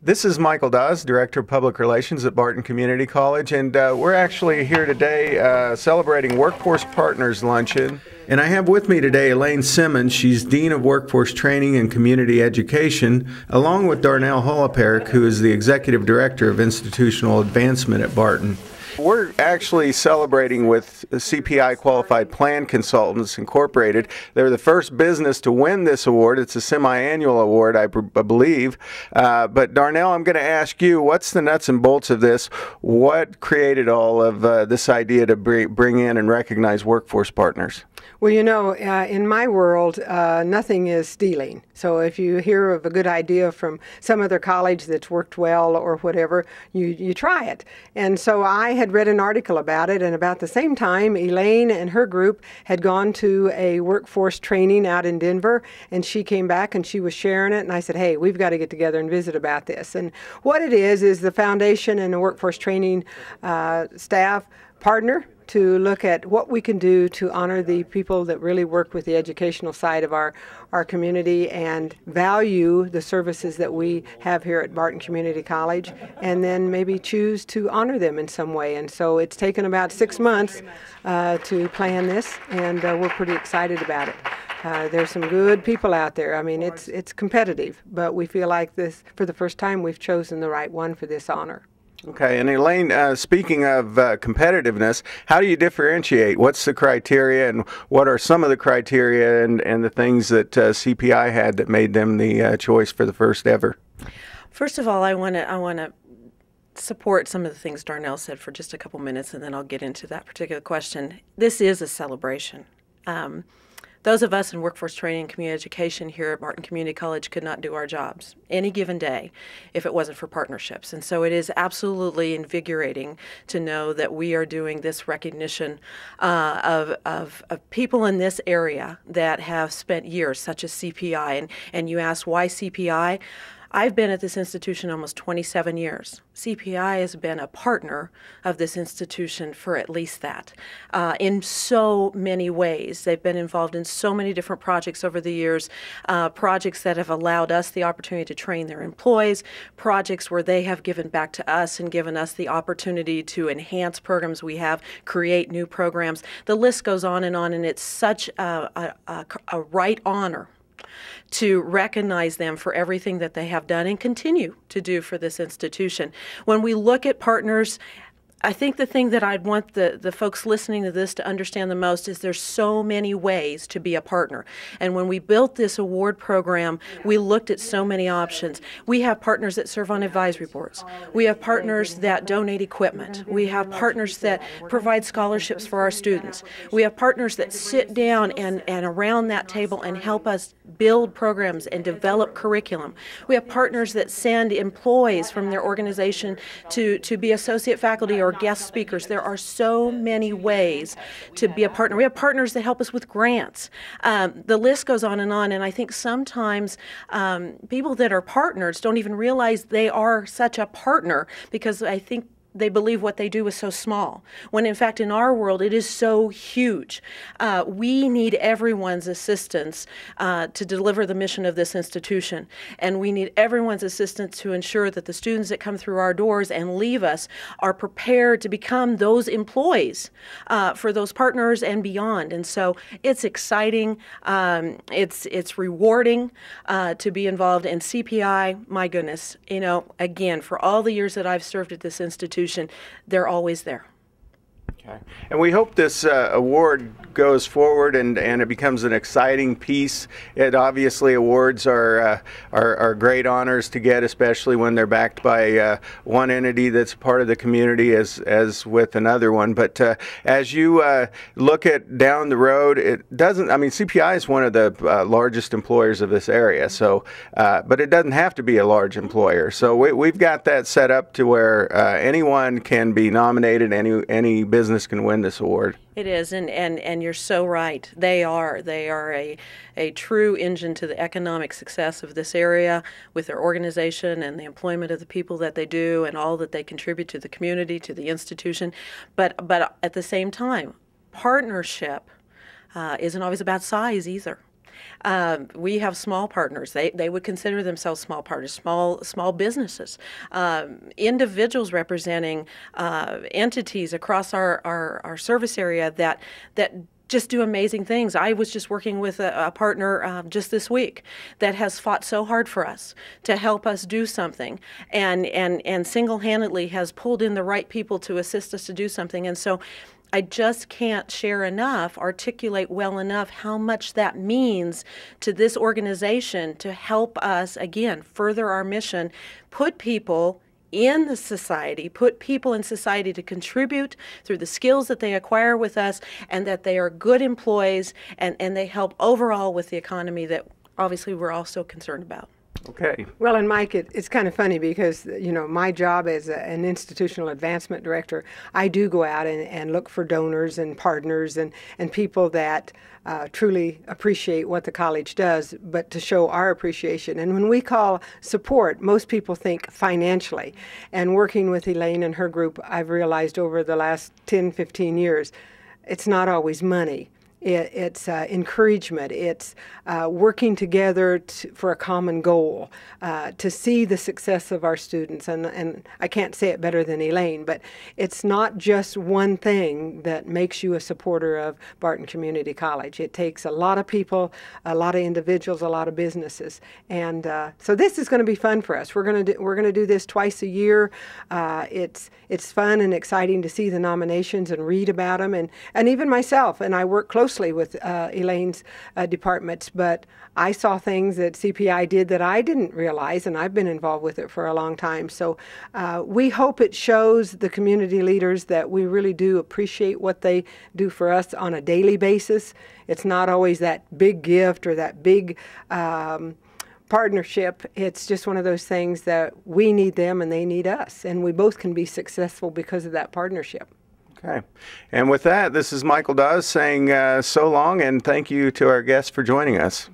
This is Michael Dawes, Director of Public Relations at Barton Community College, and we're actually here today celebrating Workforce Partners Luncheon. And I have with me today Elaine Simmons. She's Dean of Workforce Training and Community Education, along with Darnell Holoparik, who is the Executive Director of Institutional Advancement at Barton. We're actually celebrating with CPI Qualified Plan Consultants Incorporated. They're the first business to win this award. It's a semi-annual award, I believe. But Darnell, I'm going to ask you, what's the nuts and bolts of this? What created all of this idea to bring in and recognize workforce partners? Well, you know, in my world, nothing is stealing. So if you hear of a good idea from some other college that's worked well or whatever, you try it. And so I had read an article about it, and about the same time, Elaine and her group had gone to a workforce training out in Denver, and she came back and she was sharing it, and I said, hey, we've got to get together and visit about this. And what it is the foundation and the workforce training staff partner to look at what we can do to honor the people that really work with the educational side of our community and value the services that we have here at Barton Community College, and then maybe choose to honor them in some way. And so it's taken about 6 months to plan this, and we're pretty excited about it. There's some good people out there. I mean, it's competitive, but we feel like this, for the first time, we've chosen the right one for this honor. Okay, and Elaine, speaking of competitiveness, how do you differentiate? What's the criteria, and what are some of the criteria and the things that CPI had that made them the choice for the first ever? First of all, I want to support some of the things Darnell said for just a couple minutes, and then I'll get into that particular question. This is a celebration. Those of us in workforce training and community education here at Barton Community College could not do our jobs any given day if it wasn't for partnerships. And so it is absolutely invigorating to know that we are doing this recognition of people in this area that have spent years, such as CPI. And you ask, why CPI? I've been at this institution almost 27 years. CPI has been a partner of this institution for at least that, in so many ways. They've been involved in so many different projects over the years, projects that have allowed us the opportunity to train their employees, projects where they have given back to us and given us the opportunity to enhance programs we have, create new programs. The list goes on, and it's such a right honor to recognize them for everything that they have done and continue to do for this institution. When we look at partners, I think the thing that I'd want the folks listening to this to understand the most is there's so many ways to be a partner. And when we built this award program, we looked at so many options. We have partners that serve on advisory boards. We have partners that donate equipment. We have partners that provide scholarships for our students. We have partners that sit down and around that table and help us build programs and develop curriculum. We have partners that send employees from their organization to be associate faculty or guest speakers. There are so many ways to be a partner. We have partners that help us with grants. The list goes on, and I think sometimes people that are partners don't even realize they are such a partner, because I think they believe what they do is so small, when in fact in our world it is so huge. We need everyone's assistance to deliver the mission of this institution, and we need everyone's assistance to ensure that the students that come through our doors and leave us are prepared to become those employees for those partners and beyond. And so it's exciting, it's rewarding to be involved in CPI. My goodness, you know, again, for all the years that I've served at this institution, they're always there. Okay. And we hope this award goes forward and it becomes an exciting piece. Obviously, awards are great honors to get, especially when they're backed by one entity that's part of the community as with another one. But as you look at down the road, it doesn't, I mean, CPI is one of the largest employers of this area, so but it doesn't have to be a large employer. So we've got that set up to where anyone can be nominated, any business can win this award. It is, and you're so right. They are a true engine to the economic success of this area with their organization and the employment of the people that they do and all that they contribute to the community, to the institution. But at the same time, partnership isn't always about size either. We have small partners. They would consider themselves small partners, small businesses, individuals representing entities across our service area that just do amazing things. I was just working with a partner just this week that has fought so hard for us to help us do something, and single-handedly has pulled in the right people to assist us to do something. And so I just can't articulate well enough how much that means to this organization to help us, again, further our mission, put people in society to contribute through the skills that they acquire with us, and that they are good employees, and they help overall with the economy that obviously we're all so concerned about. Okay. Well, and Mike, it's kind of funny because, my job as an institutional advancement director, I do go out and look for donors and partners and people that truly appreciate what the college does, but to show our appreciation. And when we call support, most people think financially. And working with Elaine and her group, I've realized over the last 10, 15 years, it's not always money. It's encouragement. It's working together for a common goal, to see the success of our students. And I can't say it better than Elaine, but it's not just one thing that makes you a supporter of Barton Community College. It takes a lot of people, a lot of individuals, a lot of businesses. And so this is going to be fun for us. We're going to do this twice a year. It's fun and exciting to see the nominations and read about them. And even myself, and I work closely with Elaine's departments, but I saw things that CPI did that I didn't realize, and I've been involved with it for a long time. So we hope it shows the community leaders that we really do appreciate what they do for us on a daily basis. It's not always that big gift or that big partnership. It's just one of those things that we need them and they need us, and we both can be successful because of that partnership. Okay. And with that, this is Michael Dawes saying so long, and thank you to our guests for joining us.